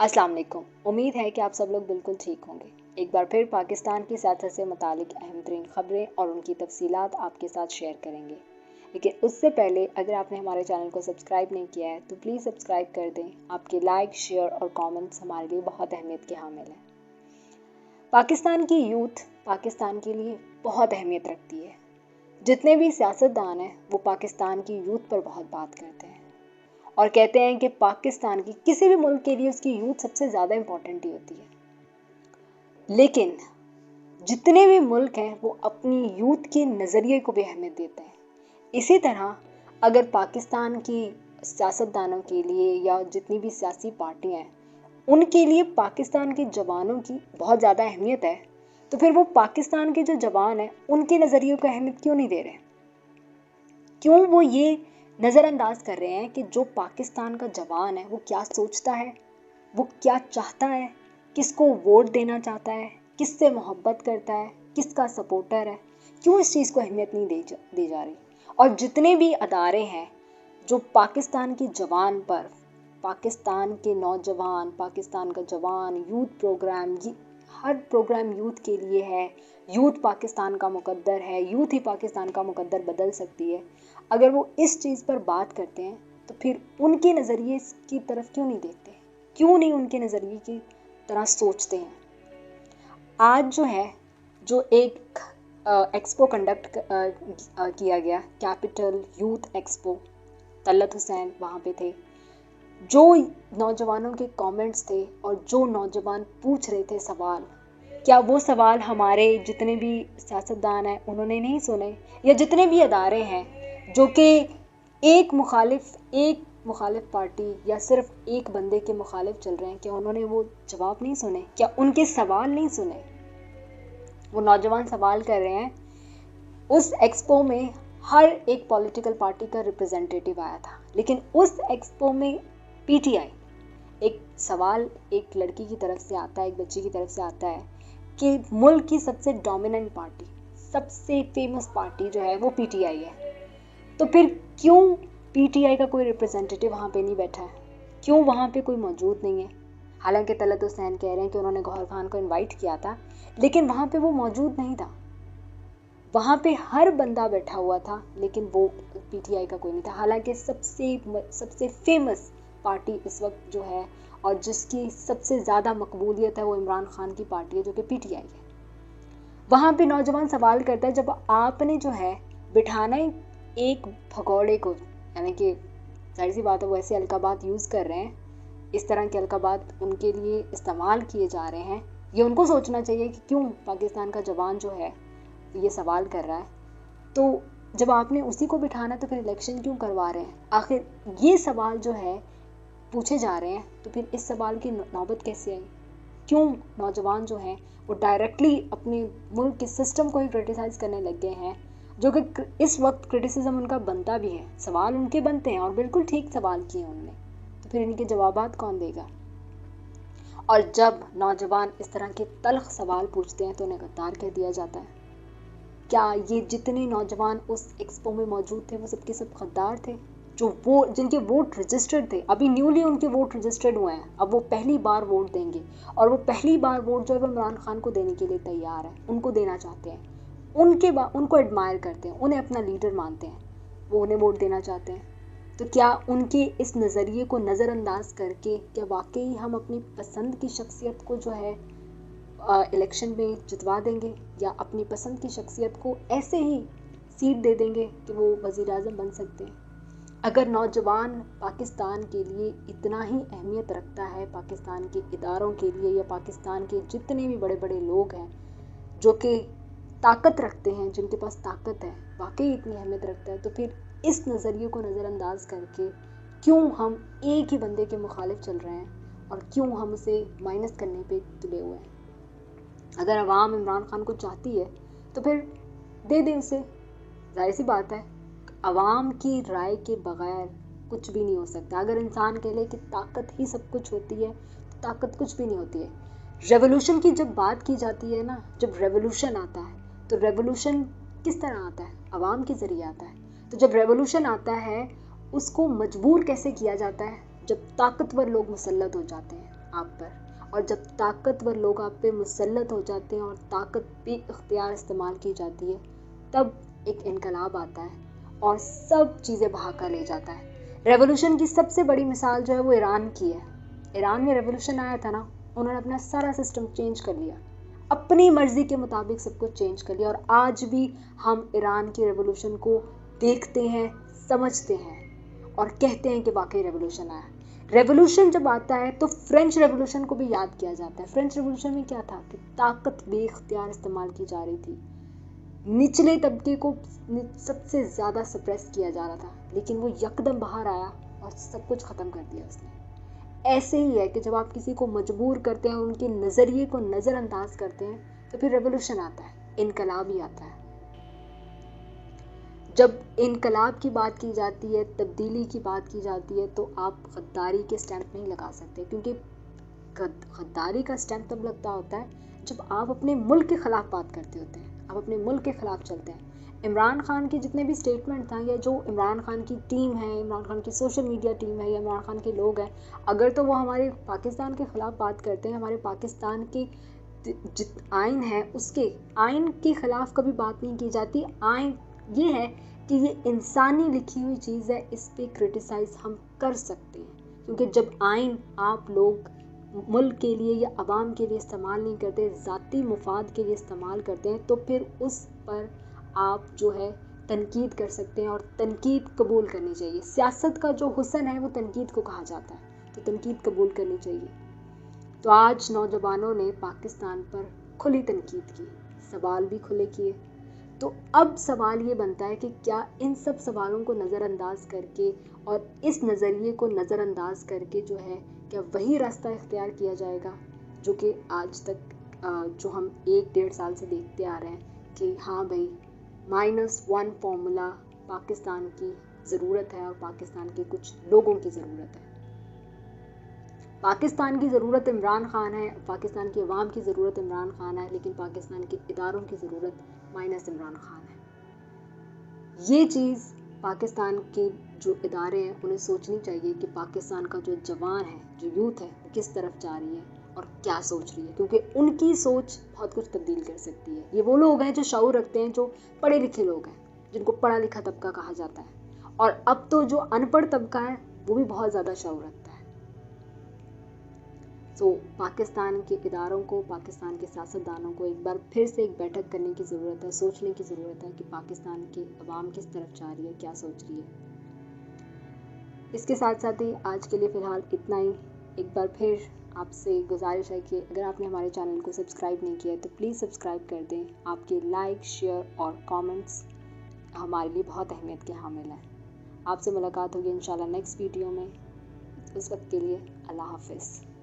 अस्सलाम वालेकुम। उम्मीद है कि आप सब लोग बिल्कुल ठीक होंगे। एक बार फिर पाकिस्तान की सियासत से मुतालिक अहम तरीन खबरें और उनकी तफसीलात आपके साथ शेयर करेंगे। लेकिन उससे पहले अगर आपने हमारे चैनल को सब्सक्राइब नहीं किया है तो प्लीज़ सब्सक्राइब कर दें। आपके लाइक, शेयर और कमेंट्स हमारे लिए बहुत अहमियत के हामिल हैं। पाकिस्तान की यूथ पाकिस्तान के लिए बहुत अहमियत रखती है। जितने भी सियासतदान हैं वो पाकिस्तान की यूथ पर बहुत बात करते हैं और कहते हैं कि पाकिस्तान की किसी भी मुल्क के लिए उसकी यूथ सबसे ज़्यादा इम्पोर्टेंट ही होती है। लेकिन जितने भी मुल्क हैं वो अपनी यूथ के नज़रिए को भी अहमियत देते हैं। इसी तरह अगर पाकिस्तान की सियासतदानों के लिए या जितनी भी सियासी पार्टियां हैं उनके लिए पाकिस्तान के जवानों की बहुत ज़्यादा अहमियत है, तो फिर वो पाकिस्तान के जो जवान हैं उनके नज़रिए को अहमियत क्यों नहीं दे रहे? क्यों वो ये नज़रअंदाज कर रहे हैं कि जो पाकिस्तान का जवान है वो क्या सोचता है, वो क्या चाहता है, किसको वोट देना चाहता है, किससे मोहब्बत करता है, किसका सपोर्टर है? क्यों इस चीज़ को अहमियत नहीं दी जा रही? और जितने भी अदारे हैं जो पाकिस्तान के जवान पर, पाकिस्तान के नौजवान, पाकिस्तान का जवान, यूथ प्रोग्राम, ये हर प्रोग्राम यूथ के लिए है। यूथ पाकिस्तान का मुकद्दर है, यूथ ही पाकिस्तान का मुकद्दर बदल सकती है। अगर वो इस चीज़ पर बात करते हैं तो फिर उनके नज़रिए की तरफ क्यों नहीं देखते? क्यों नहीं उनके नज़रिए की तरह सोचते हैं? आज जो है जो एक एक्सपो कंडक्ट किया गया, capital youth expo, Talat Hussain वहाँ पे थे। जो नौजवानों के कमेंट्स थे और जो नौजवान पूछ रहे थे सवाल, क्या वो सवाल हमारे जितने भी सियासतदान हैं उन्होंने नहीं सुने? या जितने भी अदारे हैं जो कि एक मुखालिफ पार्टी या सिर्फ एक बंदे के मुखालिफ चल रहे हैं, क्या उन्होंने वो जवाब नहीं सुने? क्या उनके सवाल नहीं सुने? वो नौजवान सवाल कर रहे हैं। उस एक्सपो में हर एक पॉलिटिकल पार्टी का रिप्रेजेंटेटिव आया था, लेकिन उस एक्सपो में पीटीआई, एक सवाल एक लड़की की तरफ से आता है, एक बच्ची की तरफ से आता है कि मुल्क की सबसे डोमिनेंट पार्टी, सबसे फेमस पार्टी जो है वो पीटीआई है। तो फिर क्यों पीटीआई का कोई रिप्रेजेंटेटिव वहाँ पे नहीं बैठा है? क्यों वहाँ पे कोई मौजूद नहीं है? हालांकि तलत हुसैन कह रहे हैं कि उन्होंने गौहर खान को इनवाइट किया था, लेकिन वहाँ पे वो मौजूद नहीं था। वहाँ पे हर बंदा बैठा हुआ था लेकिन वो पीटीआई का कोई नहीं था। हालांकि सबसे फेमस पार्टी इस वक्त जो है और जिसकी सबसे ज़्यादा मकबूलियत है वो इमरान खान की पार्टी है, जो कि पीटीआई है। वहाँ पे नौजवान सवाल करता है, जब आपने जो है बिठाना एक भगौड़े को, यानी कि जाहिर सी बात है वो ऐसे अलकाबात यूज़ कर रहे हैं, इस तरह के अलकाबात उनके लिए इस्तेमाल किए जा रहे हैं। ये उनको सोचना चाहिए कि क्यों पाकिस्तान का जवान जो है ये सवाल कर रहा है। तो जब आपने उसी को बिठाना तो फिर इलेक्शन क्यों करवा रहे हैं? आखिर ये सवाल जो है पूछे जा रहे हैं, तो फिर इस सवाल की नौबत कैसे आई? क्यों नौजवान जो हैं वो डायरेक्टली अपने मुल्क के सिस्टम को ही क्रिटिसाइज़ करने लग गए हैं, जो कि इस वक्त क्रिटिसिज्म उनका बनता भी है, सवाल उनके बनते हैं और बिल्कुल ठीक सवाल किए उन्होंने। तो फिर इनके जवाबात कौन देगा? और जब नौजवान इस तरह के तल्ख सवाल पूछते हैं तो उन्हें गद्दार कह दिया जाता है। क्या ये जितने नौजवान उस एक्सपो में मौजूद थे वो सबके सब गद्दार थे? जिनके वोट रजिस्टर्ड थे, अभी न्यूली उनके वोट रजिस्टर्ड हुए हैं, अब वो पहली बार वोट देंगे और वो पहली बार वोट जो है वो इमरान खान को देने के लिए तैयार है, उनको देना चाहते हैं, उनको एडमायर करते हैं, उन्हें अपना लीडर मानते हैं, वो उन्हें वोट देना चाहते हैं। तो क्या उनके इस नज़रिए को नज़रअंदाज करके क्या वाकई हम अपनी पसंद की शख्सियत को जो है इलेक्शन में जितवा देंगे, या अपनी पसंद की शख्सियत को ऐसे ही सीट दे देंगे कि वो वज़ीर आज़म बन सकते हैं? अगर नौजवान पाकिस्तान के लिए इतना ही अहमियत रखता है, पाकिस्तान के इदारों के लिए या पाकिस्तान के जितने भी बड़े बड़े लोग हैं जो कि ताकत रखते हैं, जिनके पास ताकत है, वाकई इतनी अहमियत रखता है, तो फिर इस नज़रिए को नज़रअंदाज करके क्यों हम एक ही बंदे के मुखालिफ चल रहे हैं और क्यों हम उसे माइनस करने पे तुले हुए हैं? अगर अवाम इमरान खान को चाहती है तो फिर दे दें उसे। जाहिर सी बात है अवाम की राय के बगैर कुछ भी नहीं हो सकता। अगर इंसान कह ले कि ताकत ही सब कुछ होती है तो ताकत कुछ भी नहीं होती है। रेवोल्यूशन की जब बात की जाती है ना, जब रेवोल्यूशन आता है तो रेवोल्यूशन किस तरह आता है? अवाम के ज़रिए आता है। तो जब रेवोल्यूशन आता है उसको मजबूर कैसे किया जाता है? जब ताकतवर लोग मुसल्लत हो जाते हैं। आप पर, और जब ताकतवर लोग आप पे मुसल्लत हो जाते हैं और ताकत भी इख्तियार इस्तेमाल की जाती है, तब एक इनकलाब आता है और सब चीज़ें बहा कर ले जाता है। रेवोल्यूशन की सबसे बड़ी मिसाल जो है वो ईरान की है। ईरान में रेवोल्यूशन आया था ना, उन्होंने अपना सारा सिस्टम चेंज कर लिया, अपनी मर्जी के मुताबिक सब कुछ चेंज कर लिया, और आज भी हम ईरान की रेवोल्यूशन को देखते हैं, समझते हैं और कहते हैं कि वाकई रेवोल्यूशन आया। रेवोल्यूशन जब आता है तो फ्रेंच रेवोल्यूशन को भी याद किया जाता है। फ्रेंच रेवोल्यूशन में क्या था कि ताकत बेख्तियार इस्तेमाल की जा रही थी, निचले तबके को सबसे ज़्यादा सप्रेस किया जा रहा था, लेकिन वो यकदम बाहर आया और सब कुछ ख़त्म कर दिया उसने। ऐसे ही है कि जब आप किसी को मजबूर करते हैं, उनके नज़रिए को नज़रअंदाज करते हैं, तो फिर रेवोल्यूशन आता है, इनकलाब ही आता है। जब इनकलाब की बात की जाती है, तब्दीली की बात की जाती है, तो आप गद्दारी के स्टैंप नहीं लगा सकते, क्योंकि गद्दारी का स्टैंप तब लगता होता है जब आप अपने मुल्क के ख़िलाफ़ बात करते होते हैं, आप अपने मुल्क के ख़िलाफ़ चलते हैं। इमरान खान के जितने भी स्टेटमेंट था, या जो इमरान खान की टीम है, इमरान खान की सोशल मीडिया टीम है, या इमरान खान के लोग हैं, अगर तो वो हमारे पाकिस्तान के ख़िलाफ़ बात करते हैं, हमारे पाकिस्तान के जित आइन है उसके आइन के ख़िलाफ़ कभी बात नहीं की जाती। आइन ये है कि ये इंसानी लिखी हुई चीज़ है, इस पर क्रिटिसाइज़ हम कर सकते हैं, क्योंकि जब आइन आप लोग मुल्क के लिए या अवाम के लिए इस्तेमाल नहीं करते, ज़ाती मुफाद के लिए इस्तेमाल करते हैं, तो फिर उस पर आप जो है तनकीद कर सकते हैं, और तनकीद कबूल करनी चाहिए। सियासत का जो हुस्न है वो तनकीद को कहा जाता है, तो तनकीद कबूल करनी चाहिए। तो आज नौजवानों ने पाकिस्तान पर खुली तनकीद की, सवाल भी खुले किए। तो अब सवाल ये बनता है कि क्या इन सब सवालों को नज़रअंदाज करके और इस नज़रिए को नज़रअंदाज करके जो है, क्या वही रास्ता इख्तियार किया जाएगा जो कि आज तक जो हम 1-1.5 साल से देखते आ रहे हैं कि हाँ भाई, -1 फार्मूला पाकिस्तान की ज़रूरत है और पाकिस्तान के कुछ लोगों की ज़रूरत है। पाकिस्तान की ज़रूरत इमरान खान है, पाकिस्तान की अवाम की ज़रूरत इमरान खान है, लेकिन पाकिस्तान के इदारों की ज़रूरत माइनस इमरान खान है। ये चीज़ पाकिस्तान के जो इदारे हैं उन्हें सोचनी चाहिए कि पाकिस्तान का जो जवान है, जो यूथ है, वो किस तरफ जा रही है और क्या सोच रही है, क्योंकि उनकी सोच बहुत कुछ तब्दील कर सकती है। ये वो लोग हैं जो शऊर रखते हैं, जो पढ़े लिखे लोग हैं, जिनको पढ़ा लिखा तबका कहा जाता है, और अब तो जो अनपढ़ तबका है वो भी बहुत ज़्यादा शऊर रखता है। तो पाकिस्तान के इदारों को, पाकिस्तान के सियासतदानों को एक बार फिर से एक बैठक करने की ज़रूरत है, सोचने की ज़रूरत है कि पाकिस्तान की अवाम किस तरफ जा रही है, क्या सोच रही है। इसके साथ साथ ही आज के लिए फ़िलहाल इतना ही। एक बार फिर आपसे गुजारिश है कि अगर आपने हमारे चैनल को सब्सक्राइब नहीं किया तो प्लीज़ सब्सक्राइब कर दें। आपके लाइक, शेयर और कमेंट्स हमारे लिए बहुत अहमियत के हामिल हैं। आपसे मुलाकात होगी इंशाल्लाह नेक्स्ट वीडियो में। उस वक्त के लिए अल्लाह हाफ़िज़।